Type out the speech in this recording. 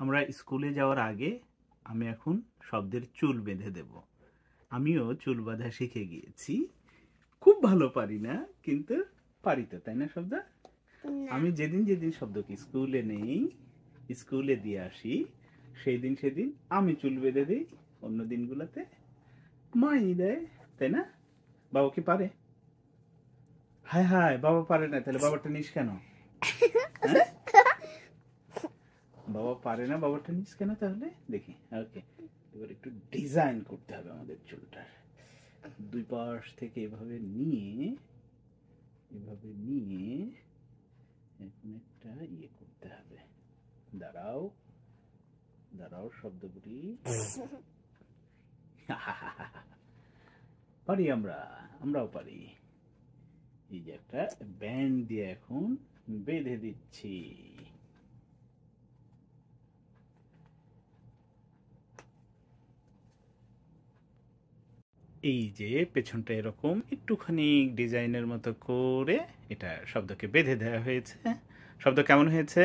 আমরা স্কুলে যাওয়ার আগে আমি এখন শব্দের চুল বেঁধে দেব। আমিও চুল বাঁধা শিখে গিয়েছি। খুব ভালো পারি না, কিন্তু পারি তো, তাই না শব্দ? আমি যেদিন যেদিন শব্দকে স্কুলে নেই, স্কুলে দিয়ে আসি, সেই দিন সেদিন আমি চুল বেঁধে দিই, অন্য দিনগুলোতে মাই দেয়, তাই না? বাবা কি পারে? হায় হায়, বাবা পারে না, তাহলে বাবারটা নিস কেন? হ্যাঁ, বাবা পারে না, বাবারটা নিস কেন তাহলে? দেখি। ওকে, এবার একটু ডিজাইন করতে হবে আমাদের চুলটার। দুই পাশ থেকে এভাবে নিয়ে এখন একটা ইয়ে করতে হবে। দাঁড়াও দাঁড়াও, শব্দ করি। পারি, আমরাও পারি। এই যে একটা ব্যান্ড দিয়ে এখন বেঁধে দিচ্ছি। এই যে পেছনটা এরকম একটুখানি ডিজাইনের মতো করে এটা শব্দকে বেঁধে দেওয়া হয়েছে। শব্দ কেমন হয়েছে?